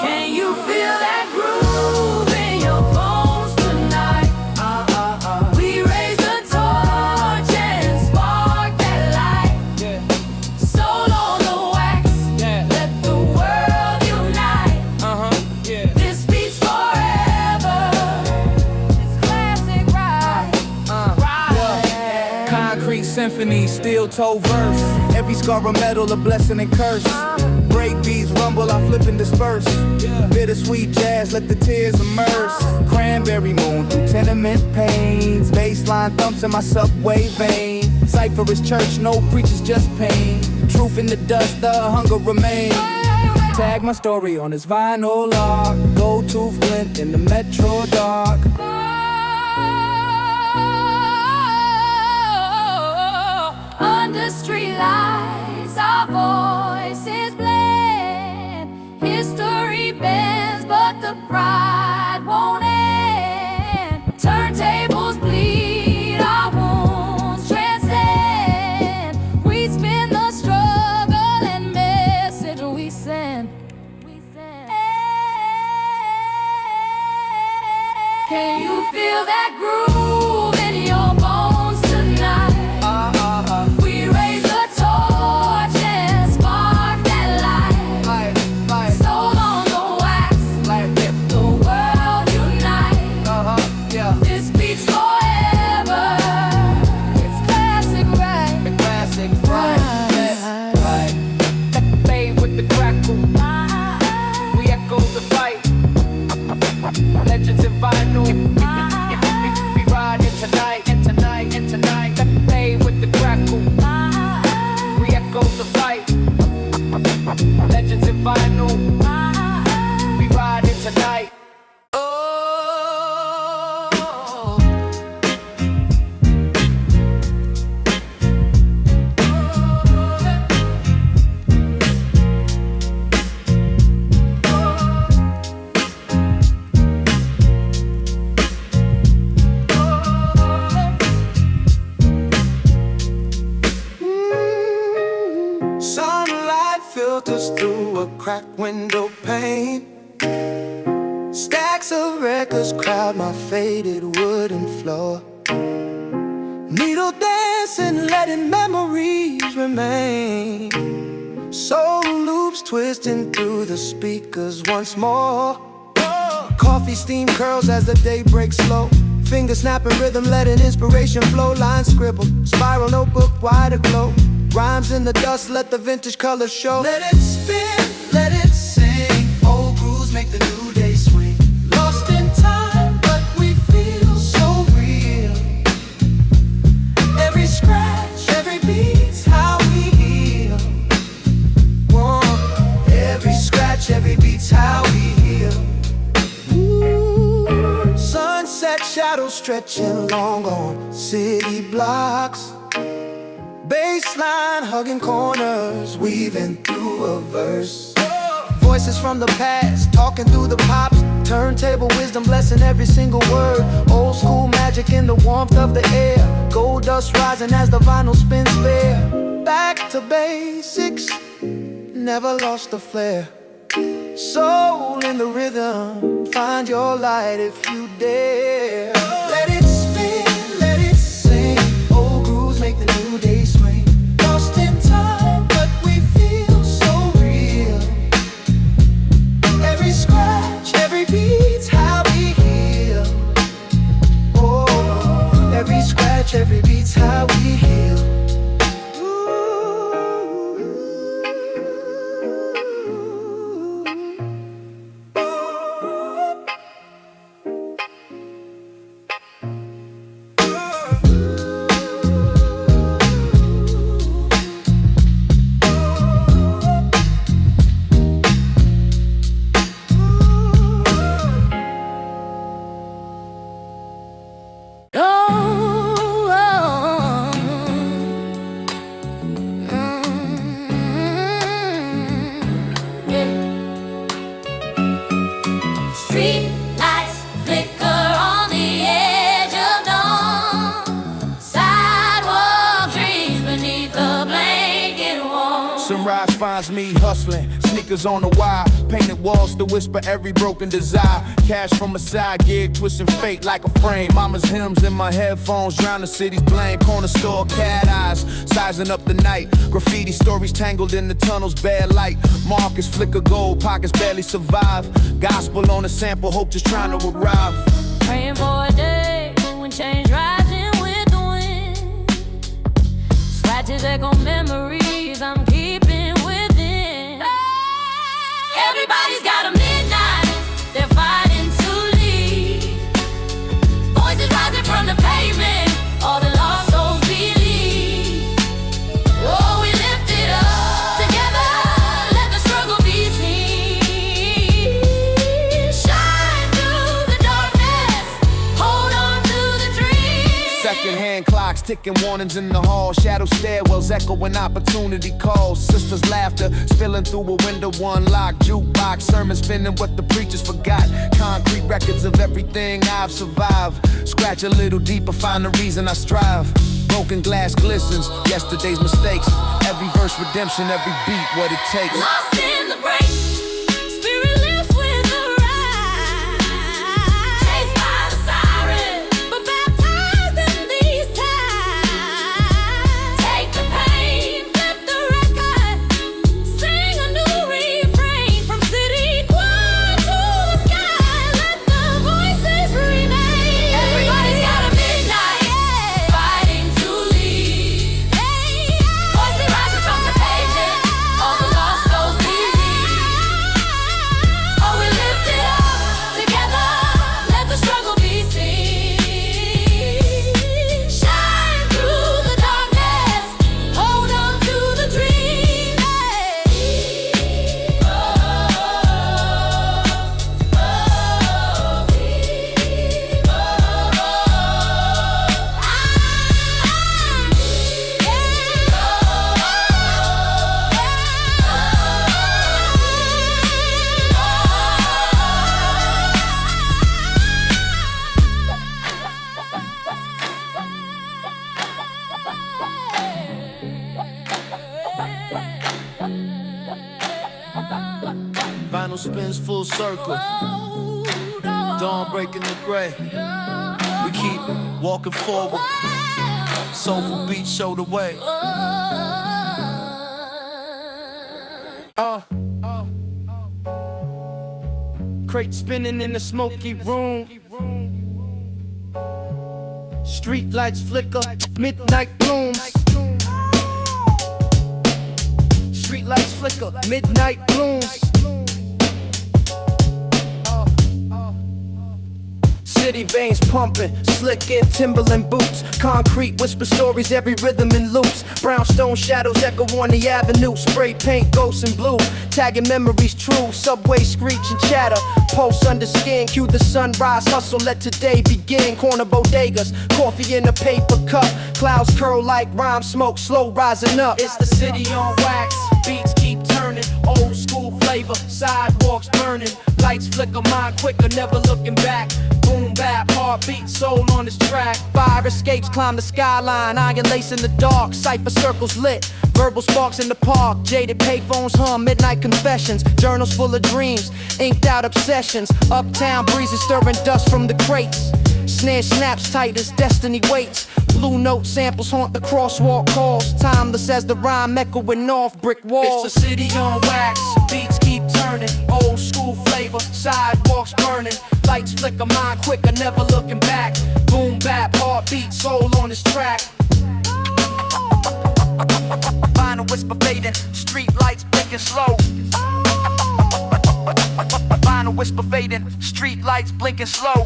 Can you feel that groove in your bones tonight? We raise the torch and spark that light. Soul on the wax, let the world unite. This beats forever. It's classic rock.
Concrete symphony, steel toe verse. Every scar a metal, a blessing and curse. Break beats rumble, I flip and disperse. Bittersweet jazz, let the tears immerse. Cranberry moon through tenement pains. Bassline thumps in my subway vein. Cypher is church, no preachers, just pain. Truth in the dust, the hunger remains. Tag my story on this vinyl lock. Gold tooth glint in the metro dark.
Under street lights, our voices blend. History bends, but the pride won't end. Turntables bleed, our wounds transcend. We spin the struggle and message we send. Can you feel that groove in your bones tonight? We raise the torch and spark that light. Soul on the wax, let the world unite. This beats forever. It's classic right.
Classic right.
Fade with the crackle. We echo the fight. Legends in vinyl. We ride in tonight, and tonight, and tonight. Fade with the crackle. We echo the fight. Legends in vinyl. We ride in tonight.
Sunlight filters through a cracked window pane. Stacks of records crowd my faded wooden floor. Needle dancing, letting memories remain. Soul loops twisting through the speakers once more. Coffee steam curls as the day breaks slow. Finger snapping rhythm, letting inspiration flow. Lines scribbled, spiral notebook, wide aglow. Rhymes in the dust, let the vintage colors show. Let it spin, let it sing. Old grooves make the new day swing. Lost in time, but we feel so real. Every scratch, every beat's how we heal. Whoa. Every scratch scratch, every beat's how we heal. Sunset shadows stretching long on city blocks. Baseline hugging corners, weaving through a verse. Voices from the past, talking through the pops. Turntable wisdom blessing every single word. Old school magic in the warmth of the air. Gold dust rising as the vinyl spins fair. Back to basics, never lost the flair. Soul in the rhythm, find your light if you dare. Let it spin, let it sing. Old grooves make the new day swing. Lost in time, but we feel so real. Every scratch, every beat's how we heal. Oh, every scratch, every beat's how we heal.
Sunrise finds me hustling, sneakers on the wire, painted walls to whisper every broken desire. Cash from a side gig, twisting fate like a frame. Mama's hymns in my headphones, drown the city's blame. Corner store, cat eyes, sizing up the night. Graffiti stories tangled in the tunnel's bad light. Markers flicker gold, pockets barely survive. Gospel on a sample, hope just trying to arrive.
Praying for a day when change rising with the wind. Scratches echo memories I'm keeping within. Everybody's got a midnight they're fighting to leave. Voices rising from the pavement, all the lost souls believe. Oh, we lift it up together, let the struggle be seen. Shine through the darkness, hold on to the dream.
Secondhand clocks ticking, warnings in the hall. Shadow stairwells echoing opportunity calls. Sisters' laughter spilling through a window unlocked. Jukebox sermon spinning what the preachers forgot. Concrete records of everything I've survived. Scratch a little deeper, find the reason I strive. Broken glass glistens, yesterday's mistakes. Every verse redemption, every beat what it takes.
Lost in the break, spirit lifts with the ride. Chased by the siren, but baptized in these tides. Take the pain, flip the record, sing a new refrain. From city choir to the sky, let the voices remain. Everybody's got a midnight, fighting to leave. Voices rising from the pavement, all the lost souls believe. Oh, we lift it up together, let the struggle be seen. Shine through the darkness, hold on to the dream.
Vinyl spins full circle, dawn breaking the gray. We keep walking forward, soulful beats show the way. Crate spinning in the smoky room. Street lights flicker, midnight blooms. Street lights flicker, midnight blooms. City
city veins pumping, slick in Timberland boots. Concrete whisper stories, every rhythm in loops. Brownstone shadows echo on the avenue. Spray paint ghosts in blue, tagging memories true. Subway screech and chatter, pulse under skin. Cue the sunrise, hustle, let today begin. Corner bodegas, coffee in a paper cup. Clouds curl like rhyme smoke, slow rising up. It's the city on wax, beats keep turning. Old school flavor, sidewalks burning. Lights flicker, mind quicker, never looking back. Boom bap, heartbeat, soul on this track. Fire escapes, climb the skyline. Iron lace in the dark, cipher circles lit. Verbal sparks in the park, jaded payphones hum. Midnight confessions, journals full of dreams. Inked out obsessions, uptown breezes stirring dust from the crates. Snare snaps tight as destiny waits. Blue note samples haunt the crosswalk calls. Timeless as the rhyme echoing off brick walls. It's the city on wax, beats keep turning. Old school flavor, sidewalks burning. Lights flicker, mind quicker, never looking back. Boom bap, heartbeat, soul on this track. Vinyl whisper fading, street lights blinking slow. Vinyl whisper fading, street lights blinking slow.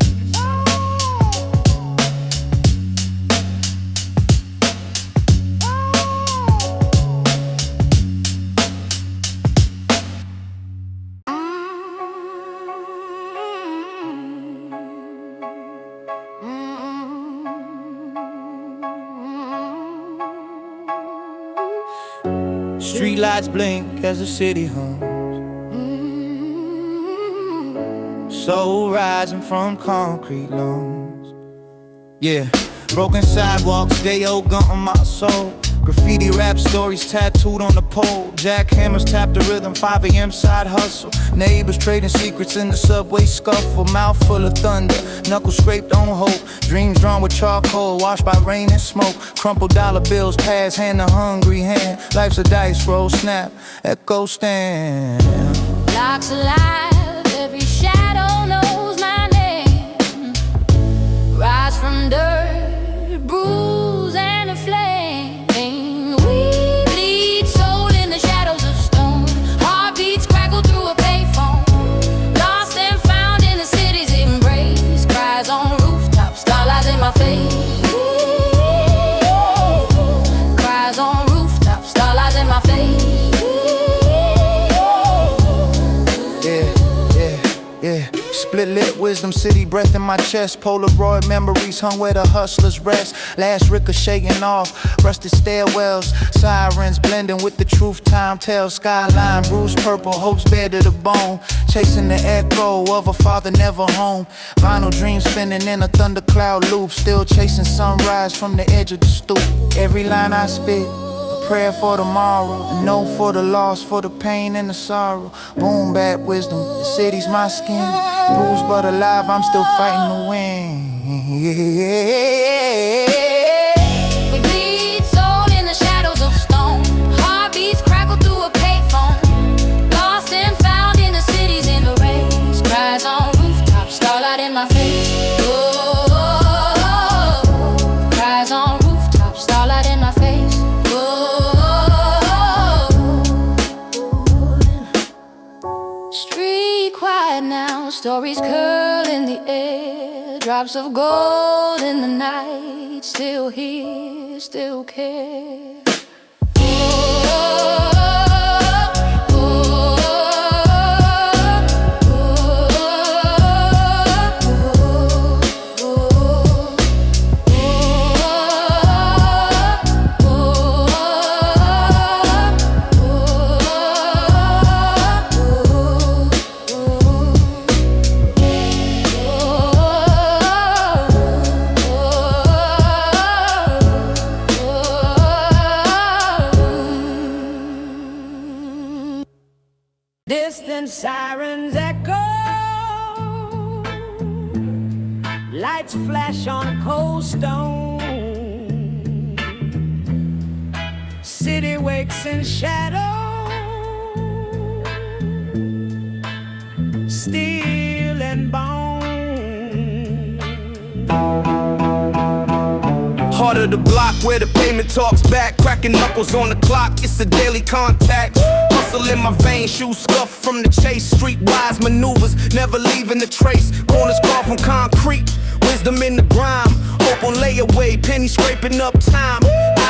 Street lights blink as the city hums. Soul rising from concrete lungs. Yeah, broken sidewalks, they owe gun on my soul. Graffiti rap stories tattooed on the pole. Jackhammers tap the rhythm, 5 a.m. side hustle. Neighbors trading secrets in the subway scuffle. Mouth full of thunder, knuckles scraped on hope. Dreams drawn with charcoal, washed by rain and smoke. Crumpled dollar bills pass hand to hungry hand. Life's a dice roll, snap, echo stand.
Blocks alive, every shadow knows my name. Rise from dirt, bruise and a flame. We bleed soul in the shadows of stone. Heartbeats crackle through a payphone. Lost and found in the city's embrace. Cries on rooftops, starlight in my face. Cries on rooftops, starlight in my face.
Yeah, split lit wisdom, city breath in my chest. Polaroid memories hung where the hustlers rest. Last ricocheting off, rusted stairwells. Sirens blending with the truth time tells. Skyline bruised purple, hopes bare to the bone. Chasing the echo of a father never home. Vinyl dreams spinning in a thundercloud loop. Still chasing sunrise from the edge of the stoop. Every line I spit, prayer for tomorrow, a note for the loss, for the pain and the sorrow. Boom bap wisdom, the city's my skin. Bruised but alive, I'm still fighting to win.
We bleed soul in the shadows of stone. Heartbeats crackle through a payphone. Lost and found in the city's embrace. Cries on rooftops, starlight in my face. Oh, cries on rooftops, starlight in my face. Street quiet now, stories curl in the air. Drops of gold in the night, still here, still care.
Distant sirens echo, lights flash on cold stone. City wakes in shadow, steel and bone.
Heart of the block where the pavement talks back. Cracking knuckles on the clock, it's a daily contact. Hustle in my veins, shoes scuffed from the chase. Streetwise maneuvers, never leaving the trace. Corners carved from concrete.
wisdom in the grime. Hope on layaway, penny scraping up time.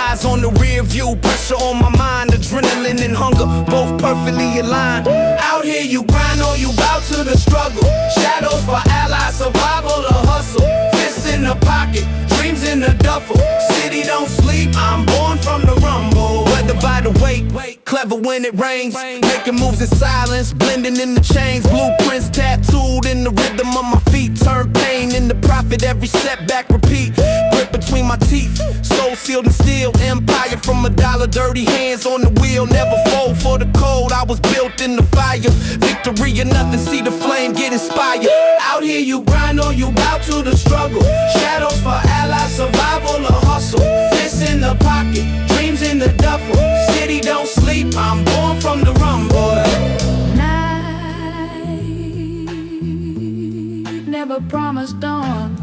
Eyes on the rear view, pressure on my mind. Adrenaline and hunger, both perfectly aligned. Out here you grind or you bow to the struggle. Shadows for allies, survival or hustle. Fists in the pocket, dreams in the duffel. City don't sleep, I'm born from the rumble. Weather by the weight, clever when it rains. Making moves in silence, blending in the chains. Blueprints tattooed in the rhythm of my feet. Turn pain into profit, every setback repeat. Grip between my teeth, soul sealed in steel. Empire from $1, dirty hands on the wheel. Never fold for the cold, I was built in the fire. Victory or nothing, see the flame get inspired. Out here you grind or you bow to the struggle. Shadows for allies, survival or hustle. Fists in the pocket, dreams in the duffel. City don't sleep, I'm born from the rumble.
Night never promised dawn,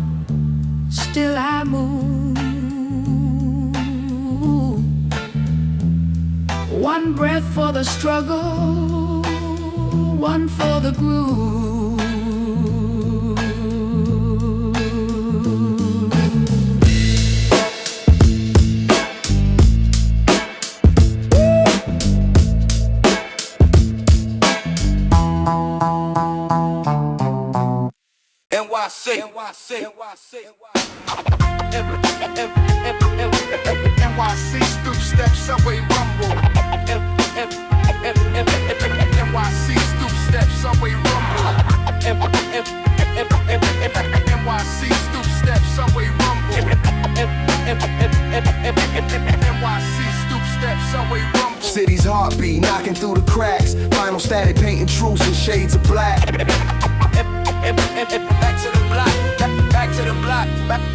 still I move. One breath for the struggle, one for the groove.
NYC stoop step subway rumble. NYC stoop step subway rumble. NYC stoop step subway rumble. NYC stoop step subway rumble.
City's heartbeat knocking through the cracks. Vinyl static painting truths in shades of black.
Back to the block, back to the block,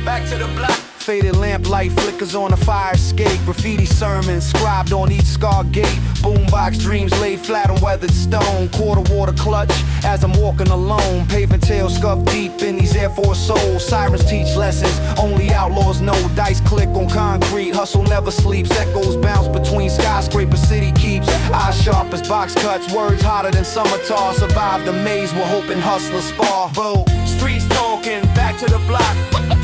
back to the block.
Faded lamplight flickers on a fire escape. Graffiti sermons scribed on each scar gate. Boombox dreams laid flat on weathered stone. Quarter water clutch as I'm walking alone. Paving tail scuffed deep in these Air Force souls. Sirens teach lessons, only outlaws know. Dice click on concrete, hustle never sleeps. Echoes bounce between skyscraper city keeps. Eyes sharp as box cuts, words hotter than summer tar. Survive the maze, we're hoping hustlers spar. Boo, streets talking, back to the block.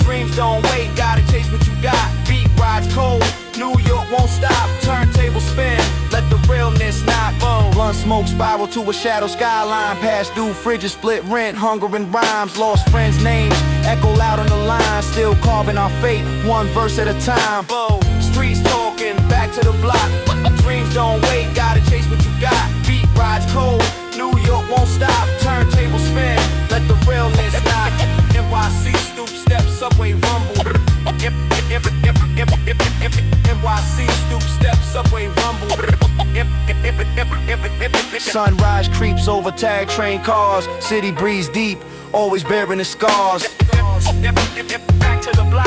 Dreams don't wait, gotta chase what you got. Beat rides cold, New York won't stop. Turntable spin, let the realness knock. Blunt smoke spiral to a shadow skyline. Past due fridges, split rent, hunger and rhymes. Lost friends' names, echo loud on the line. Still carving our fate, one verse at a time. Streets talking, back to the block. Dreams don't wait, gotta chase what you got. Beat rides cold, New York won't stop. Turntable spin, let the realness knock. NYC stoop step, subway rumble. NYC stoop step, subway rumble. Sunrise creeps over tag train cars. City breeze deep, always bearing the scars. Back to the block,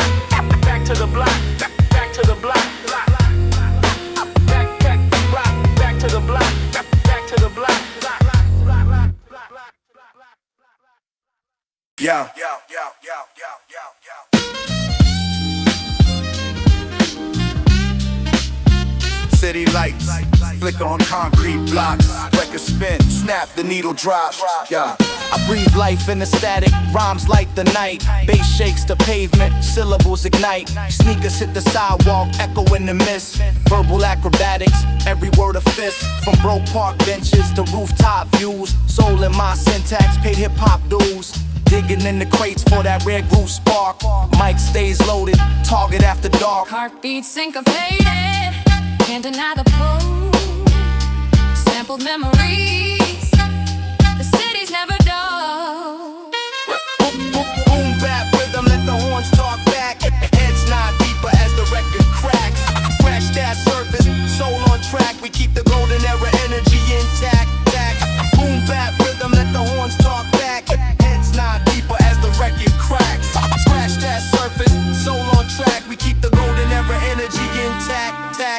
back to the block, back to the block. Back to the block, back to the block. Yo. City lights, flicker on concrete blocks. Record spin, snap, the needle drops. Yeah. I breathe life in the static, rhymes light the night. Bass shakes the pavement, syllables ignite. Sneakers hit the sidewalk, echo in the mist. Verbal acrobatics, every word a fist. From broke park benches to rooftop views. Soul in my syntax, paid hip-hop dues. Digging in the crates for that rare groove spark. Mic stays loaded, target after dark.
Heartbeat syncopated, can't deny the pull. Sampled memories, the city's never dull.
Boom bap rhythm, let the horns talk back. Heads nod deeper as the record cracks. Crash that surface, soul on track. We keep the golden era energy intact. Boom bap rhythm, let the horns talk back. Heads nod deeper as the record cracks. Scratch that surface, soul on track. We keep the golden era energy intact.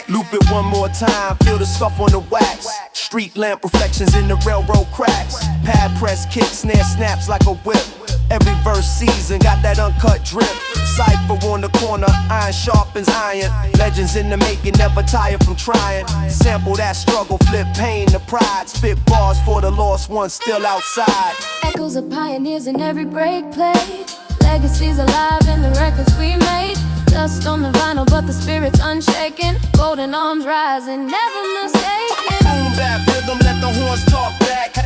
Loop it one more time, feel the scuff on the wax. Street lamp reflections in the railroad cracks. Pad press, kick, snare snaps like a whip. Every verse season got that uncut drip. Cypher on the corner, iron sharpens iron. Legends in the making, never tired from trying. Sample that struggle, flip pain to pride. Spit bars for the lost ones still outside.
Echoes of pioneers in every break play. Legacies alive in the records we made. Dust on the vinyl, but the spirit's unshaken. Golden arms rising, never mistaken.
Boom bap rhythm, let the horns talk back.